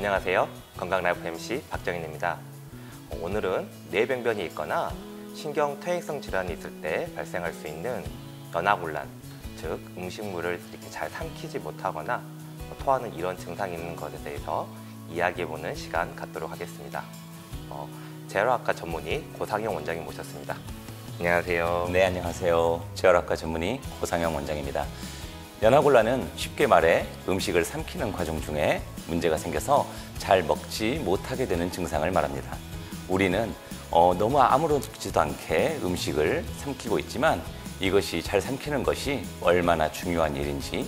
안녕하세요. 건강라이프 MC 박정인입니다. 오늘은 뇌병변이 있거나 신경퇴행성 질환이 있을 때 발생할 수 있는 연하곤란, 즉 음식물을 이렇게 잘 삼키지 못하거나 토하는 이런 증상이 있는 것에 대해서 이야기해보는 시간 갖도록 하겠습니다. 재활학과 전문의 고상영 원장님 모셨습니다. 안녕하세요. 네, 안녕하세요. 재활학과 전문의 고상영 원장입니다. 연하곤란은 쉽게 말해 음식을 삼키는 과정 중에 문제가 생겨서 잘 먹지 못하게 되는 증상을 말합니다. 우리는 너무 아무렇지도 않게 음식을 삼키고 있지만 이것이 잘 삼키는 것이 얼마나 중요한 일인지,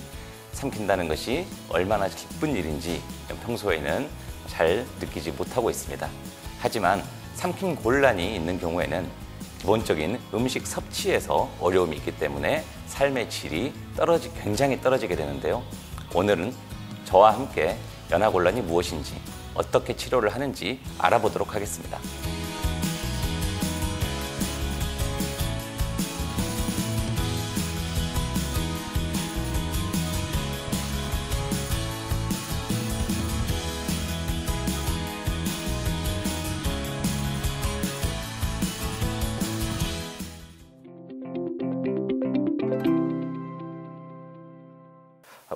삼킨다는 것이 얼마나 기쁜 일인지 평소에는 잘 느끼지 못하고 있습니다. 하지만 삼킴 곤란이 있는 경우에는 기본적인 음식 섭취에서 어려움이 있기 때문에 삶의 질이 굉장히 떨어지게 되는데요. 오늘은 저와 함께 연하곤란이 무엇인지, 어떻게 치료를 하는지 알아보도록 하겠습니다.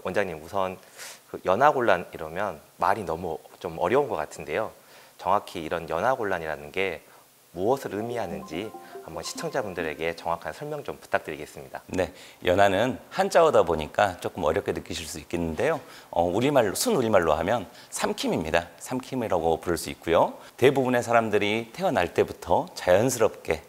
원장님, 우선 연하곤란 이러면 말이 너무 좀 어려운 것 같은데요. 정확히 이런 연하곤란이라는 게 무엇을 의미하는지 한번 시청자분들에게 정확한 설명 좀 부탁드리겠습니다. 네, 연하는 한자어다 보니까 조금 어렵게 느끼실 수 있겠는데요. 순우리말로 하면 삼킴입니다. 삼킴이라고 부를 수 있고요. 대부분의 사람들이 태어날 때부터 자연스럽게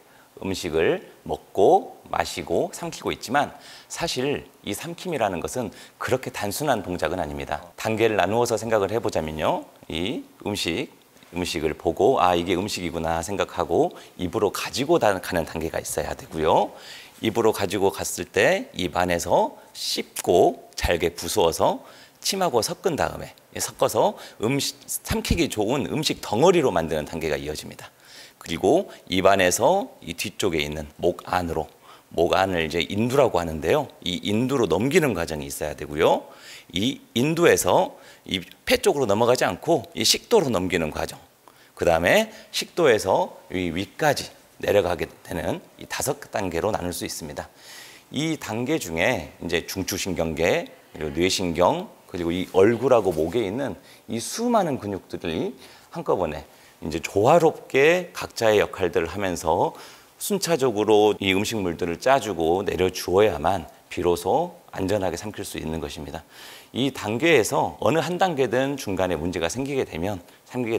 음식을 먹고 마시고 삼키고 있지만 사실 이 삼킴이라는 것은 그렇게 단순한 동작은 아닙니다. 단계를 나누어서 생각을 해보자면요. 이 음식을 보고 이게 음식이구나 생각하고 입으로 가지고 가는 단계가 있어야 되고요. 입으로 가지고 갔을 때 입 안에서 씹고 잘게 부수어서 침하고 섞은 다음에 섞어서 삼키기 좋은 음식 덩어리로 만드는 단계가 이어집니다. 그리고 입 안에서 이 뒤쪽에 있는 목 안을 이제 인두라고 하는데요. 이 인두로 넘기는 과정이 있어야 되고요. 이 인두에서 이 폐 쪽으로 넘어가지 않고 이 식도로 넘기는 과정. 그 다음에 식도에서 이 위까지 내려가게 되는 이 5단계로 나눌 수 있습니다. 이 단계 중에 이제 중추신경계, 그리고 뇌신경, 그리고 이 얼굴하고 목에 있는 이 수많은 근육들이 한꺼번에 이제 조화롭게 각자의 역할들을 하면서 순차적으로 이 음식물들을 짜주고 내려주어야만 비로소 안전하게 삼킬 수 있는 것입니다. 이 단계에서 어느 한 단계든 중간에 문제가 생기게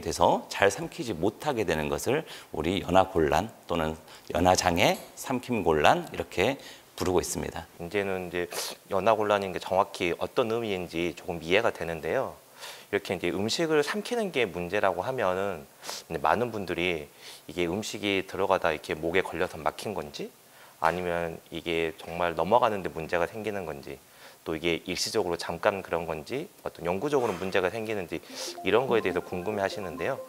돼서 잘 삼키지 못하게 되는 것을 우리 연하곤란 또는 연하장애, 삼킴곤란 이렇게 부르고 있습니다. 이제는 연하곤란인 게 정확히 어떤 의미인지 조금 이해가 되는데요. 이렇게 이제 음식을 삼키는 게 문제라고 하면은 많은 분들이 이게 음식이 들어가다 이렇게 목에 걸려서 막힌 건지, 아니면 이게 정말 넘어가는데 문제가 생기는 건지, 또 이게 일시적으로 잠깐 그런 건지, 어떤 영구적으로 문제가 생기는지 이런 거에 대해서 궁금해 하시는데요.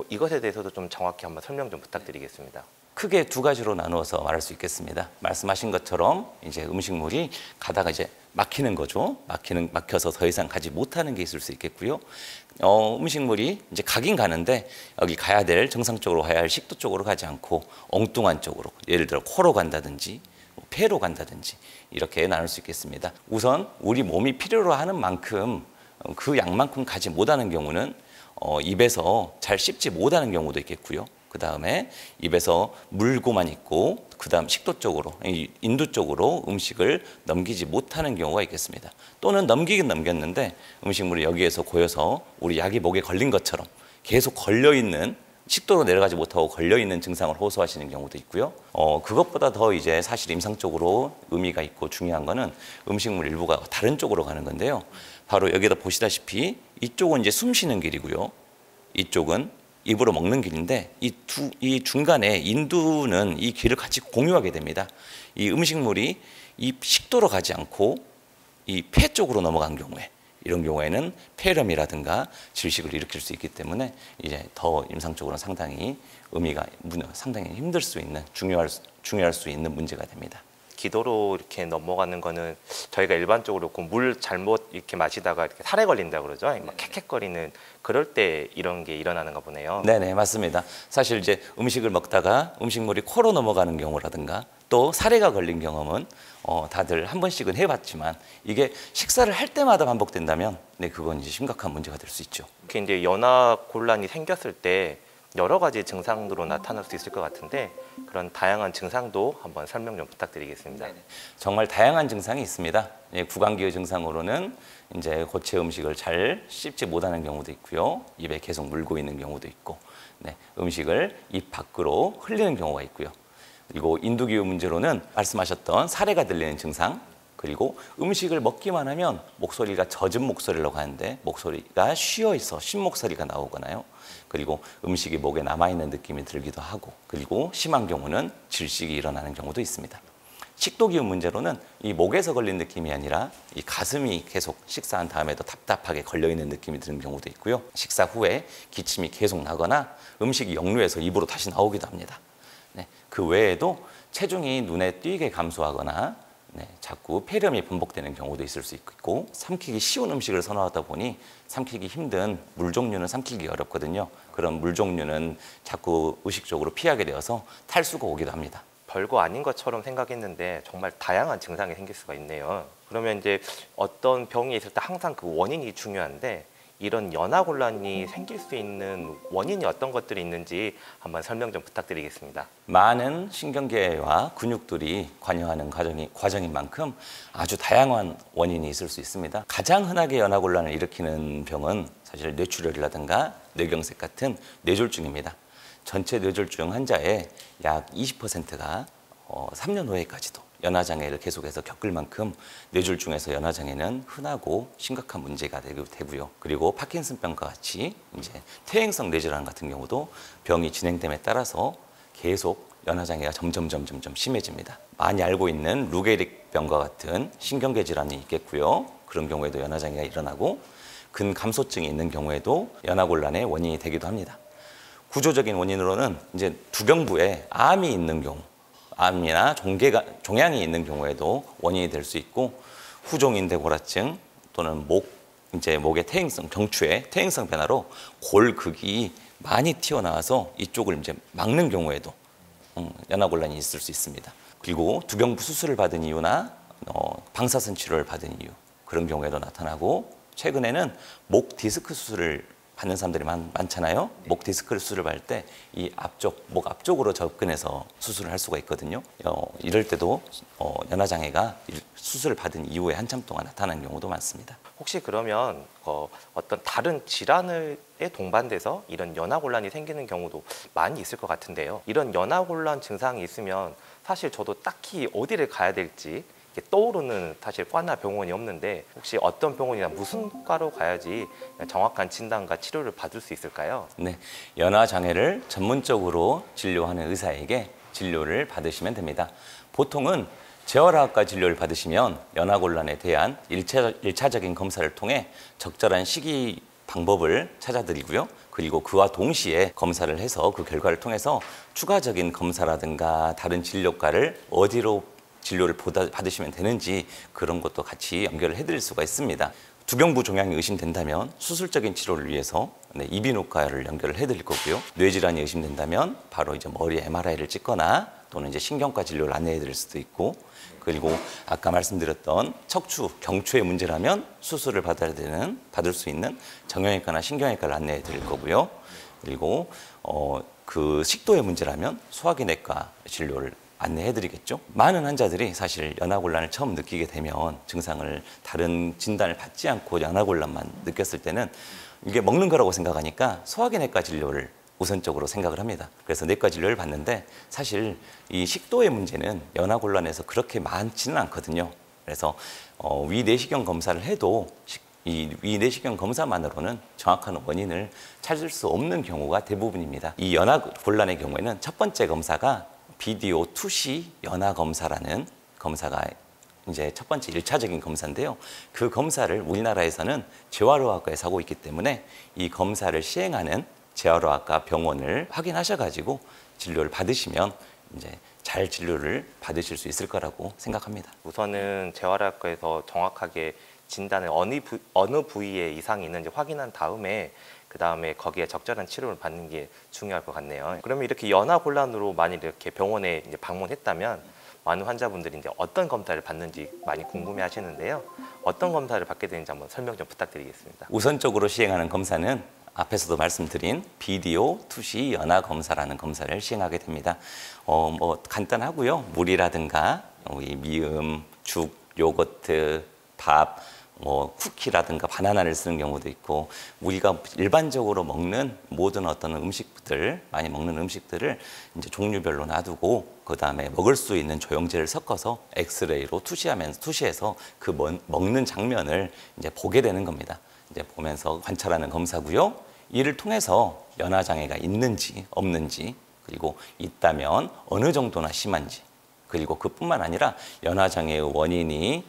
이것에 대해서도 좀 정확히 한번 설명 좀 부탁드리겠습니다. 크게 2가지로 나누어서 말할 수 있겠습니다. 말씀하신 것처럼 이제 음식물이 가다가 이제 막히는 거죠. 막혀서 더 이상 가지 못하는 게 있을 수 있겠고요. 음식물이 이제 가긴 가는데 여기 가야 될, 정상적으로 가야 할 식도 쪽으로 가지 않고 엉뚱한 쪽으로, 예를 들어 코로 간다든지 폐로 간다든지 이렇게 나눌 수 있겠습니다. 우선 우리 몸이 필요로 하는 만큼 그 양만큼 가지 못하는 경우는 입에서 잘 씹지 못하는 경우도 있겠고요. 그 다음에 입에서 물고만 있고 그 다음 식도 쪽으로, 인두 쪽으로 음식을 넘기지 못하는 경우가 있겠습니다. 또는 넘기긴 넘겼는데 음식물이 여기에서 고여서 우리 약이 목에 걸린 것처럼 계속 걸려있는, 식도로 내려가지 못하고 걸려있는 증상을 호소하시는 경우도 있고요. 그것보다 더 이제 사실 임상적으로 의미가 있고 중요한 거는 음식물 일부가 다른 쪽으로 가는 건데요. 바로 여기다 보시다시피 이쪽은 이제 숨 쉬는 길이고요. 이쪽은 입으로 먹는 길인데 이 중간에 인두는 이 길을 같이 공유하게 됩니다. 이 음식물이 이 식도로 가지 않고 이 폐 쪽으로 넘어간 경우에, 이런 경우에는 폐렴이라든가 질식을 일으킬 수 있기 때문에 이제 더 임상적으로는 상당히 상당히 힘들 수 있는, 중요할 수 있는 문제가 됩니다. 기도로 이렇게 넘어가는 거는 저희가 일반적으로 그 물 잘못 이렇게 마시다가 이렇게 살에 걸린다 그러죠. 막 캑캑거리는 그럴 때 이런 게 일어나는가 보네요. 네네, 맞습니다. 사실 이제 음식을 먹다가 음식물이 코로 넘어가는 경우라든가 또 사례가 걸린 경험은 다들 한 번씩은 해봤지만 이게 식사를 할 때마다 반복된다면 네, 그건 이제 심각한 문제가 될 수 있죠. 이렇게 이제 연화곤란이 생겼을 때 여러 가지 증상으로 나타날 수 있을 것 같은데 그런 다양한 증상도 한번 설명 좀 부탁드리겠습니다. 정말 다양한 증상이 있습니다. 예, 구강기의 증상으로는 이제 고체 음식을 잘 씹지 못하는 경우도 있고요. 입에 계속 물고 있는 경우도 있고, 네, 음식을 입 밖으로 흘리는 경우가 있고요. 그리고 인두기의 문제로는 말씀하셨던 사례가 들리는 증상, 그리고 음식을 먹기만 하면 목소리가 젖은 목소리라고 하는데 목소리가 쉬어 있어 쉰 목소리가 나오거나요. 그리고 음식이 목에 남아있는 느낌이 들기도 하고, 그리고 심한 경우는 질식이 일어나는 경우도 있습니다. 식도기의 문제로는 이 목에서 걸린 느낌이 아니라 이 가슴이 계속 식사한 다음에도 답답하게 걸려있는 느낌이 드는 경우도 있고요. 식사 후에 기침이 계속 나거나 음식이 역류해서 입으로 다시 나오기도 합니다. 네, 그 외에도 체중이 눈에 띄게 감소하거나 네, 자꾸 폐렴이 반복되는 경우도 있을 수 있고, 삼키기 쉬운 음식을 선호하다 보니 삼키기 힘든 물 종류는 삼키기 어렵거든요. 그런 물 종류는 자꾸 의식적으로 피하게 되어서 탈수가 오기도 합니다. 별거 아닌 것처럼 생각했는데 정말 다양한 증상이 생길 수가 있네요. 그러면 이제 어떤 병이 있을 때 항상 그 원인이 중요한데 이런 연화곤란이 생길 수 있는 원인이 어떤 것들이 있는지 한번 설명 좀 부탁드리겠습니다. 많은 신경계와 근육들이 관여하는 과정인 만큼 아주 다양한 원인이 있을 수 있습니다. 가장 흔하게 연화곤란을 일으키는 병은 사실 뇌출혈이라든가 뇌경색 같은 뇌졸중입니다. 전체 뇌졸중 환자의 약 20%가 3년 후에까지도 연화장애를 계속해서 겪을 만큼 뇌졸중에서 연화장애는 흔하고 심각한 문제가 되고요. 그리고 파킨슨병과 같이 이제 퇴행성 뇌질환 같은 경우도 병이 진행됨에 따라서 계속 연화장애가 점점 심해집니다. 많이 알고 있는 루게릭병과 같은 신경계 질환이 있겠고요. 그런 경우에도 연화장애가 일어나고 근감소증이 있는 경우에도 연화곤란의 원인이 되기도 합니다. 구조적인 원인으로는 이제 두경부에 암이 있는 경우, 암이나 종양이 있는 경우에도 원인이 될 수 있고, 후종인대고라증 또는 목의 퇴행성, 경추의 퇴행성 변화로 골극이 많이 튀어나와서 이쪽을 이제 막는 경우에도 연화곤란이 있을 수 있습니다. 그리고 두경부 수술을 받은 이유나 방사선 치료를 받은 이유, 그런 경우에도 나타나고, 최근에는 목 디스크 수술을 받는 사람들이 많잖아요. 목 디스크 수술을 받을 때 이 목 앞쪽으로 접근해서 수술을 할 수가 있거든요. 이럴 때도 연화장애가 수술을 받은 이후에 한참 동안 나타나는 경우도 많습니다. 혹시 그러면 어떤 다른 질환에 동반돼서 이런 연화곤란이 생기는 경우도 많이 있을 것 같은데요. 이런 연화곤란 증상이 있으면 사실 저도 딱히 어디를 가야 될지 떠오르는 사실 과나 병원이 없는데 혹시 어떤 병원이나 무슨 과로 가야지 정확한 진단과 치료를 받을 수 있을까요? 네, 연화장애를 전문적으로 진료하는 의사에게 진료를 받으시면 됩니다. 보통은 재활화학과 진료를 받으시면 연화곤란에 대한 1차적인 검사를 통해 적절한 시기 방법을 찾아드리고요. 그리고 그와 동시에 검사를 해서 그 결과를 통해서 추가적인 검사라든가 다른 진료과를 어디로 진료를 받으시면 되는지 그런 것도 같이 연결을 해드릴 수가 있습니다. 두경부 종양이 의심된다면 수술적인 치료를 위해서 이비인후과를 연결을 해드릴 거고요. 뇌질환이 의심된다면 바로 이제 머리에 MRI를 찍거나 또는 이제 신경과 진료를 안내해드릴 수도 있고, 그리고 아까 말씀드렸던 척추, 경추의 문제라면 수술을 받을 수 있는 정형외과나 신경외과를 안내해드릴 거고요. 그리고 그 식도의 문제라면 소화기내과 진료를 안내해드리겠죠. 많은 환자들이 사실 연화곤란을 처음 느끼게 되면 증상을 다른 진단을 받지 않고 연화곤란만 느꼈을 때는 이게 먹는 거라고 생각하니까 소화기내과 진료를 우선적으로 생각을 합니다. 그래서 내과 진료를 받는데 사실 이 식도의 문제는 연화곤란에서 그렇게 많지는 않거든요. 그래서 위내시경 검사를 해도 이 위내시경 검사만으로는 정확한 원인을 찾을 수 없는 경우가 대부분입니다. 이 연화곤란의 경우에는 첫 번째 검사가 BDO 투시 연화검사라는 검사가 이제 첫 번째 1차적인 검사인데요. 그 검사를 우리나라에서는 재활의학과에서 하고 있기 때문에 이 검사를 시행하는 재활의학과 병원을 확인하셔가지고 진료를 받으시면 이제 잘 진료를 받으실 수 있을 거라고 생각합니다. 우선은 재활학과에서 정확하게 진단을 어느 부위에 이상이 있는지 확인한 다음에 그 다음에 거기에 적절한 치료를 받는 게 중요할 것 같네요. 그러면 이렇게 연화곤란으로 만일 이렇게 병원에 이제 방문했다면 많은 환자분들이 이제 어떤 검사를 받는지 많이 궁금해하시는데요. 어떤 검사를 받게 되는지 한번 설명 좀 부탁드리겠습니다. 우선적으로 시행하는 검사는 앞에서도 말씀드린 BDO 투시 연화 검사라는 검사를 시행하게 됩니다. 뭐 간단하고요. 물이라든가 이 미음, 죽, 요거트, 밥, 뭐 쿠키라든가 바나나를 쓰는 경우도 있고, 우리가 일반적으로 먹는 모든 어떤 음식들, 많이 먹는 음식들을 이제 종류별로 놔두고 그 다음에 먹을 수 있는 조영제를 섞어서 엑스레이로 투시해서 그 먹는 장면을 이제 보게 되는 겁니다. 이제 보면서 관찰하는 검사고요. 이를 통해서 연화 장애가 있는지 없는지, 그리고 있다면 어느 정도나 심한지, 그리고 그뿐만 아니라 연화 장애의 원인이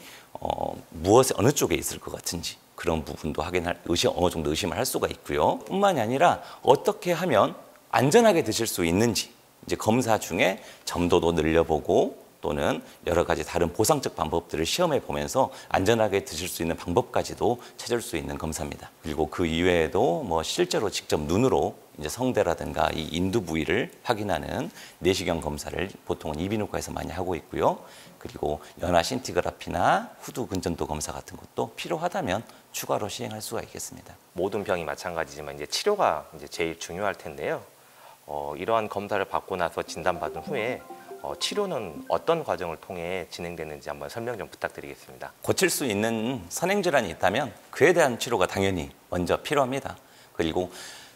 어느 쪽에 있을 것 같은지 그런 부분도 어느 정도 의심을 할 수가 있고요. 뿐만이 아니라 어떻게 하면 안전하게 드실 수 있는지, 이제 검사 중에 점도도 늘려보고 또는 여러 가지 다른 보상적 방법들을 시험해 보면서 안전하게 드실 수 있는 방법까지도 찾을 수 있는 검사입니다. 그리고 그 이외에도 뭐 실제로 직접 눈으로 이제 성대라든가 이 인두 부위를 확인하는 내시경 검사를 보통은 이비인후과에서 많이 하고 있고요. 그리고 연화 신티그라피나 후두 근전도 검사 같은 것도 필요하다면 추가로 시행할 수가 있겠습니다. 모든 병이 마찬가지지만 이제 치료가 이제 제일 중요할 텐데요. 이러한 검사를 받고 나서 진단받은 후에 치료는 어떤 과정을 통해 진행되는지 한번 설명 좀 부탁드리겠습니다. 고칠 수 있는 선행질환이 있다면 그에 대한 치료가 당연히 먼저 필요합니다. 그리고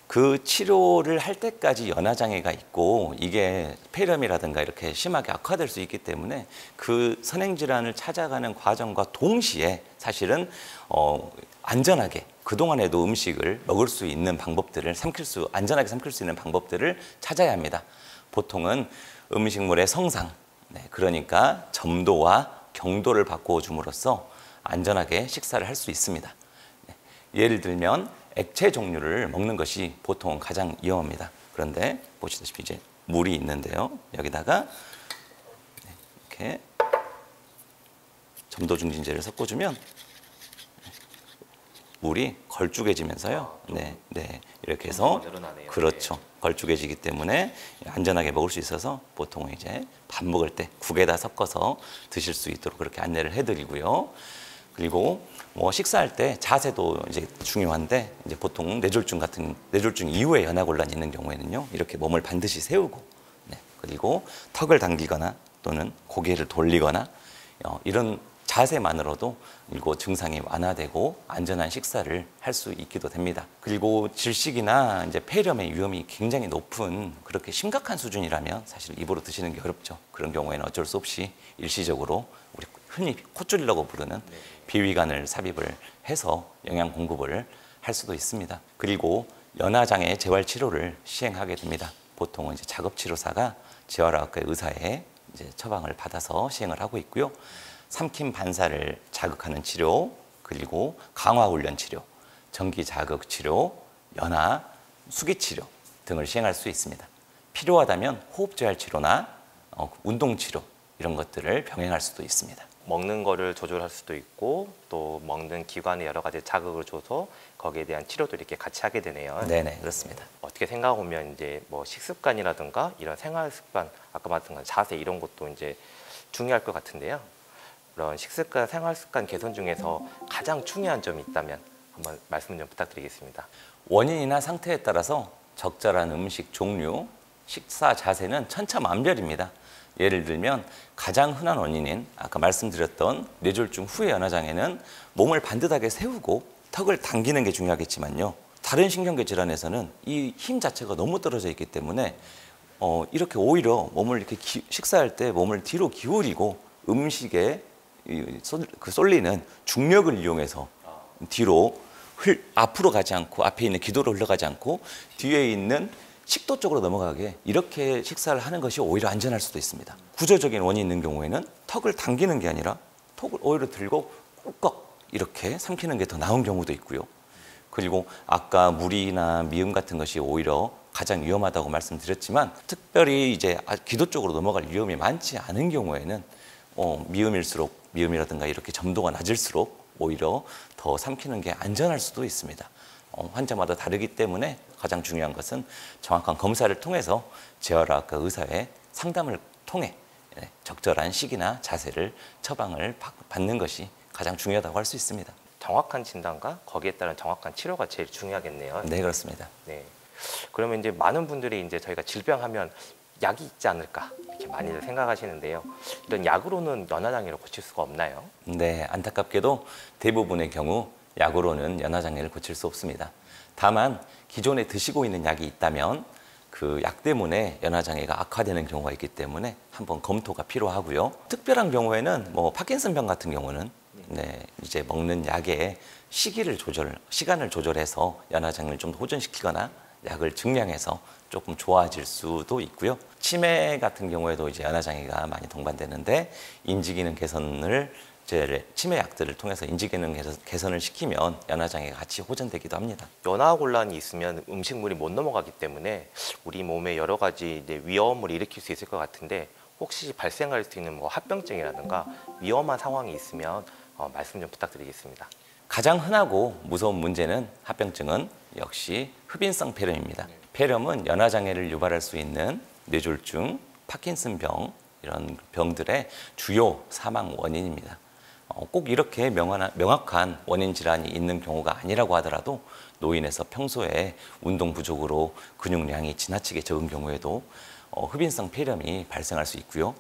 그 치료를 할 때까지 연화장애가 있고 이게 폐렴이라든가 이렇게 심하게 악화될 수 있기 때문에 그 선행질환을 찾아가는 과정과 동시에 사실은 안전하게 그동안에도 음식을 먹을 수 있는 방법들을 안전하게 삼킬 수 있는 방법들을 찾아야 합니다. 보통은 음식물의 성상, 그러니까 점도와 경도를 바꿔줌으로써 안전하게 식사를 할 수 있습니다. 예를 들면 액체 종류를 먹는 것이 보통 가장 위험합니다. 그런데 보시다시피 이제 물이 있는데요. 여기다가 이렇게 점도 중진제를 섞어주면 물이 걸쭉해지면서요. 이렇게 해서 그렇죠. 걸쭉해지기 때문에 안전하게 먹을 수 있어서 보통 이제 밥 먹을 때 국에다 섞어서 드실 수 있도록 그렇게 안내를 해드리고요. 그리고 뭐 식사할 때 자세도 이제 중요한데 이제 보통 뇌졸중 이후에 연화곤란이 있는 경우에는요. 이렇게 몸을 반드시 세우고 그리고 턱을 당기거나 또는 고개를 돌리거나 이런 자세만으로도 그리고 증상이 완화되고 안전한 식사를 할 수 있기도 됩니다. 그리고 질식이나 이제 폐렴의 위험이 굉장히 높은 그렇게 심각한 수준이라면 사실 입으로 드시는 게 어렵죠. 그런 경우에는 어쩔 수 없이 일시적으로 우리 흔히 콧줄이라고 부르는 비위관을 삽입을 해서 영양 공급을 할 수도 있습니다. 그리고 연화장애 재활 치료를 시행하게 됩니다. 보통은 이제 작업치료사가 재활학과 의사의 이제 처방을 받아서 시행을 하고 있고요. 삼킴 반사를 자극하는 치료, 그리고 강화훈련 치료, 전기 자극 치료, 연화, 수기 치료 등을 시행할 수 있습니다. 필요하다면 호흡 재활 치료나 운동 치료 이런 것들을 병행할 수도 있습니다. 먹는 거를 조절할 수도 있고 또 먹는 기관에 여러 가지 자극을 줘서 거기에 대한 치료도 이렇게 같이 하게 되네요. 네네, 그렇습니다. 어떻게 생각하면 이제 뭐 식습관이라든가 이런 생활 습관, 아까 말씀한 자세 이런 것도 이제 중요할 것 같은데요. 그런 식습관, 생활 습관 개선 중에서 가장 중요한 점이 있다면 한번 말씀 좀 부탁드리겠습니다. 원인이나 상태에 따라서 적절한 음식 종류, 식사 자세는 천차만별입니다. 예를 들면 가장 흔한 원인인 아까 말씀드렸던 뇌졸중 후의 연화장애는 몸을 반듯하게 세우고 턱을 당기는 게 중요하겠지만요. 다른 신경계 질환에서는 이 힘 자체가 너무 떨어져 있기 때문에 이렇게 오히려 몸을 이렇게 식사할 때 몸을 뒤로 기울이고 음식에 쏠리는 중력을 이용해서 뒤로 앞으로 가지 않고 앞에 있는 기도로 흘러가지 않고 뒤에 있는 식도 쪽으로 넘어가게 이렇게 식사를 하는 것이 오히려 안전할 수도 있습니다. 구조적인 원인이 있는 경우에는 턱을 당기는 게 아니라 턱을 오히려 들고 꿀꺽 이렇게 삼키는 게 더 나은 경우도 있고요. 그리고 아까 물이나 미음 같은 것이 오히려 가장 위험하다고 말씀드렸지만 특별히 이제 기도 쪽으로 넘어갈 위험이 많지 않은 경우에는 미음일수록 미음이라든가 이렇게 점도가 낮을수록 오히려 더 삼키는 게 안전할 수도 있습니다. 환자마다 다르기 때문에 가장 중요한 것은 정확한 검사를 통해서 재활학과 의사의 상담을 통해 적절한 시기나 자세를 처방을 받는 것이 가장 중요하다고 할 수 있습니다. 정확한 진단과 거기에 따른 정확한 치료가 제일 중요하겠네요. 네, 그렇습니다. 네. 그러면 이제 많은 분들이 이제 저희가 질병하면 약이 있지 않을까 이렇게 많이들 생각하시는데요. 이런 약으로는 연하장애를 고칠 수가 없나요? 네, 안타깝게도 대부분의 경우 약으로는 연하장애를 고칠 수 없습니다. 다만 기존에 드시고 있는 약이 있다면 그 약 때문에 연하장애가 악화되는 경우가 있기 때문에 한번 검토가 필요하고요. 특별한 경우에는 뭐 파킨슨병 같은 경우는 이제 먹는 약의 시간을 조절해서 연하장애를 좀 호전시키거나 약을 증량해서 조금 좋아질 수도 있고요. 치매 같은 경우에도 이제 연하장애가 많이 동반되는데 인지기능 개선을 치매 약들을 통해서 인지기능 개선을 시키면 연하장애가 같이 호전되기도 합니다. 연하곤란이 있으면 음식물이 못 넘어가기 때문에 우리 몸에 여러 가지 이제 위험을 일으킬 수 있을 것 같은데 혹시 발생할 수 있는 뭐 합병증이라든가 위험한 상황이 있으면 말씀 좀 부탁드리겠습니다. 가장 흔하고 무서운 문제는 합병증은 역시 흡인성 폐렴입니다. 폐렴은 연하장애를 유발할 수 있는 뇌졸중, 파킨슨병 이런 병들의 주요 사망 원인입니다. 꼭 이렇게 명확한 원인 질환이 있는 경우가 아니라고 하더라도 노인에서 평소에 운동 부족으로 근육량이 지나치게 적은 경우에도 흡인성 폐렴이 발생할 수 있고요.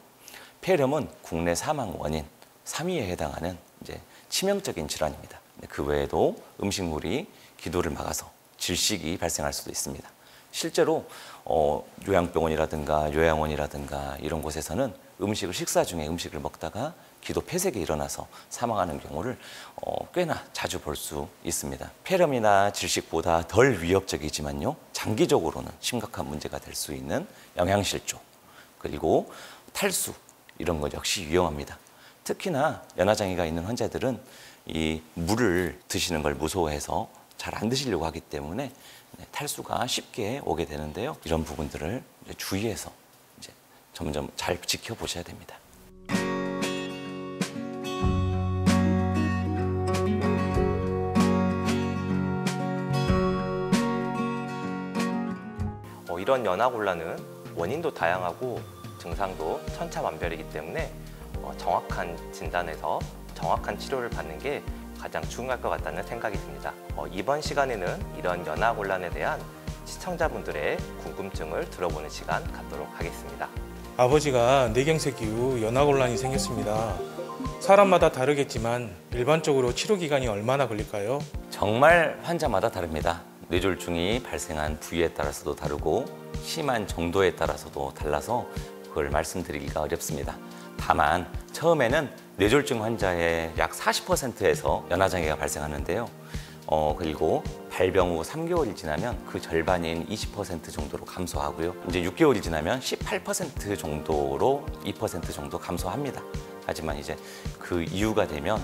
폐렴은 국내 사망 원인 3위에 해당하는 이제 치명적인 질환입니다. 그 외에도 음식물이 기도를 막아서 질식이 발생할 수도 있습니다. 실제로 요양병원이라든가 요양원이라든가 이런 곳에서는 식사 중에 음식을 먹다가 기도 폐색이 일어나서 사망하는 경우를 꽤나 자주 볼 수 있습니다. 폐렴이나 질식보다 덜 위협적이지만요, 장기적으로는 심각한 문제가 될 수 있는 영양실조, 그리고 탈수 이런 것 역시 위험합니다. 특히나 연하장애가 있는 환자들은 이 물을 드시는 걸 무서워해서 잘 안 드시려고 하기 때문에 탈수가 쉽게 오게 되는데요. 이런 부분들을 주의해서 이제 점점 잘 지켜보셔야 됩니다. 이런 연하곤란은 원인도 다양하고 증상도 천차만별이기 때문에 정확한 진단에서 정확한 치료를 받는 게 가장 중요할 것 같다는 생각이 듭니다. 이번 시간에는 이런 연하곤란에 대한 시청자분들의 궁금증을 들어보는 시간 갖도록 하겠습니다. 아버지가 뇌경색 이후 연하곤란이 생겼습니다. 사람마다 다르겠지만 일반적으로 치료 기간이 얼마나 걸릴까요? 정말 환자마다 다릅니다. 뇌졸중이 발생한 부위에 따라서도 다르고 심한 정도에 따라서도 달라서 그걸 말씀드리기가 어렵습니다. 다만 처음에는 뇌졸중 환자의 약 40%에서 연하장애가 발생하는데요. 그리고 발병 후 3개월이 지나면 그 절반인 20% 정도로 감소하고요. 이제 6개월이 지나면 18% 정도로 2% 정도 감소합니다. 하지만 이제 그 이후가 되면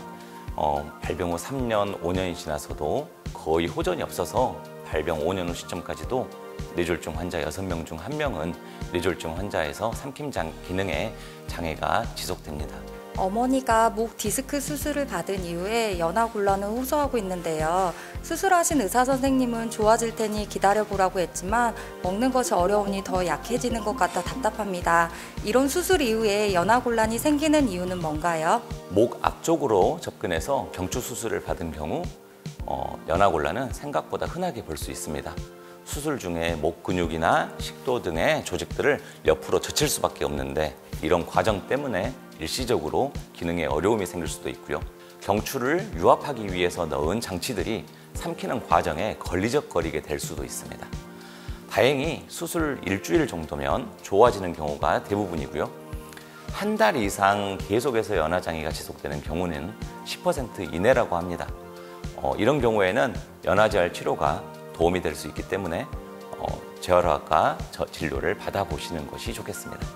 발병 후 3년, 5년이 지나서도 거의 호전이 없어서 발병 5년 후 시점까지도 뇌졸중 환자 6명 중 1명은 뇌졸중 환자에서 삼킴장 기능에 장애가 지속됩니다. 어머니가 목 디스크 수술을 받은 이후에 연하곤란을 호소하고 있는데요. 수술하신 의사 선생님은 좋아질 테니 기다려보라고 했지만 먹는 것이 어려우니 더 약해지는 것 같아 답답합니다. 이런 수술 이후에 연하곤란이 생기는 이유는 뭔가요? 목 앞쪽으로 접근해서 경추 수술을 받은 경우 연하곤란은 생각보다 흔하게 볼 수 있습니다. 수술 중에 목 근육이나 식도 등의 조직들을 옆으로 젖힐 수밖에 없는데 이런 과정 때문에 일시적으로 기능에 어려움이 생길 수도 있고요. 경추를 유압하기 위해서 넣은 장치들이 삼키는 과정에 걸리적거리게 될 수도 있습니다. 다행히 수술 일주일 정도면 좋아지는 경우가 대부분이고요. 한 달 이상 계속해서 연하장애가 지속되는 경우는 10% 이내라고 합니다. 이런 경우에는 연하재활 치료가 도움이 될 수 있기 때문에 재활학과 진료를 받아보시는 것이 좋겠습니다.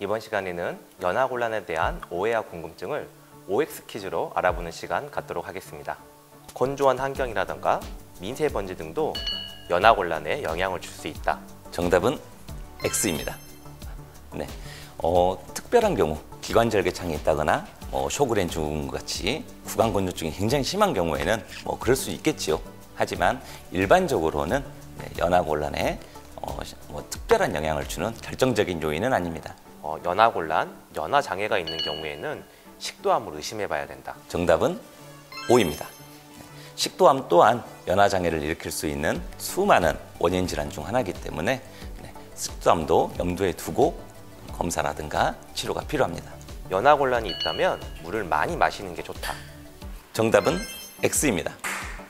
이번 시간에는 연하곤란에 대한 오해와 궁금증을 OX 퀴즈로 알아보는 시간 갖도록 하겠습니다. 건조한 환경이라던가 미세먼지 등도 연하곤란에 영향을 줄 수 있다. 정답은 X입니다. 네, 특별한 경우 기관절개창이 있다거나 쇼그렌 증후군 같이 구강건조증이 굉장히 심한 경우에는 그럴 수 있겠지요. 하지만 일반적으로는 연하곤란에 특별한 영향을 주는 결정적인 요인은 아닙니다. 연하곤란, 연하장애가 있는 경우에는 식도암을 의심해 봐야 된다. 정답은 O입니다. 식도암 또한 연하장애를 일으킬 수 있는 수많은 원인 질환 중 하나이기 때문에 식도암도 염두에 두고 검사라든가 치료가 필요합니다. 연하곤란이 있다면 물을 많이 마시는 게 좋다. 정답은 X입니다.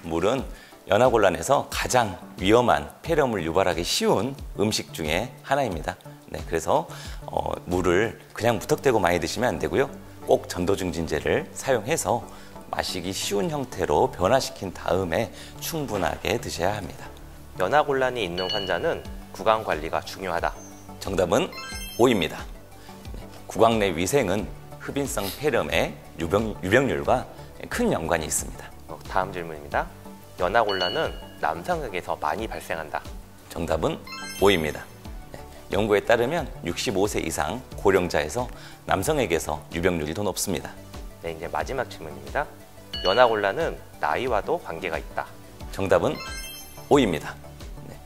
물은 연하곤란에서 가장 위험한 폐렴을 유발하기 쉬운 음식 중에 하나입니다. 네, 그래서 물을 그냥 무턱대고 많이 드시면 안 되고요. 꼭 전도증진제를 사용해서 마시기 쉬운 형태로 변화시킨 다음에 충분하게 드셔야 합니다. 연하곤란이 있는 환자는 구강 관리가 중요하다. 정답은 O입니다. 네, 구강 내 위생은 흡인성 폐렴의 유병률과 큰 연관이 있습니다. 다음 질문입니다. 연하곤란은 남성에게서 많이 발생한다. 정답은 O입니다. 네, 연구에 따르면 65세 이상 고령자에서 남성에게서 유병률이 더 높습니다. 네, 이제 마지막 질문입니다. 연하곤란은 나이와도 관계가 있다. 정답은 O입니다. 네,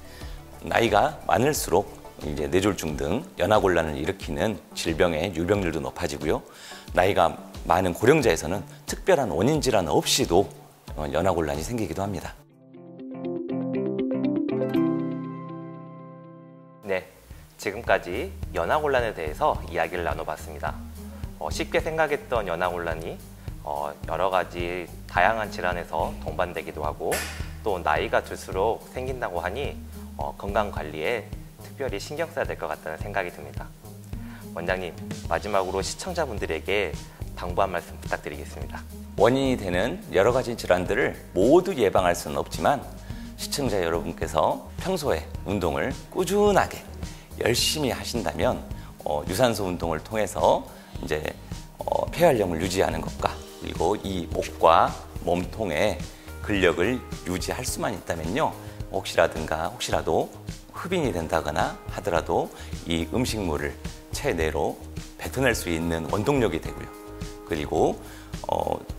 나이가 많을수록 이제 뇌졸중 등 연하곤란을 일으키는 질병의 유병률도 높아지고요. 나이가 많은 고령자에서는 특별한 원인 질환 없이도 연하곤란이 생기기도 합니다. 네, 지금까지 연하곤란에 대해서 이야기를 나눠봤습니다. 쉽게 생각했던 연하곤란이 여러 가지 다양한 질환에서 동반되기도 하고 또 나이가 들수록 생긴다고 하니 건강관리에 특별히 신경 써야 될 것 같다는 생각이 듭니다. 원장님, 마지막으로 시청자분들에게 당부 한 말씀 부탁드리겠습니다. 원인이 되는 여러 가지 질환들을 모두 예방할 수는 없지만 시청자 여러분께서 평소에 운동을 꾸준하게 열심히 하신다면 유산소 운동을 통해서 이제 폐활량을 유지하는 것과 그리고 이 목과 몸통의 근력을 유지할 수만 있다면요. 혹시라도 흡인이 된다거나 하더라도 이 음식물을 체내로 뱉어낼 수 있는 원동력이 되고요. 그리고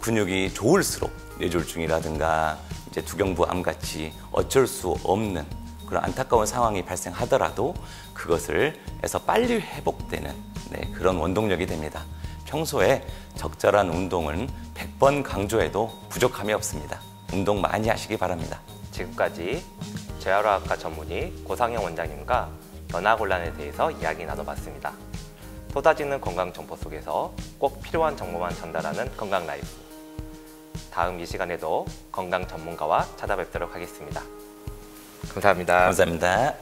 근육이 좋을수록 뇌졸중이라든가 이제 두경부암 같이 어쩔 수 없는 그런 안타까운 상황이 발생하더라도 그것을 해서 빨리 회복되는 그런 원동력이 됩니다. 평소에 적절한 운동은 100번 강조해도 부족함이 없습니다. 운동 많이 하시기 바랍니다. 지금까지 재활의학과 전문의 고상영 원장님과 연하곤란에 대해서 이야기 나눠봤습니다. 쏟아지는 건강 정보 속에서 꼭 필요한 정보만 전달하는 건강 라이프. 다음 이 시간에도 건강 전문가와 찾아뵙도록 하겠습니다. 감사합니다. 감사합니다.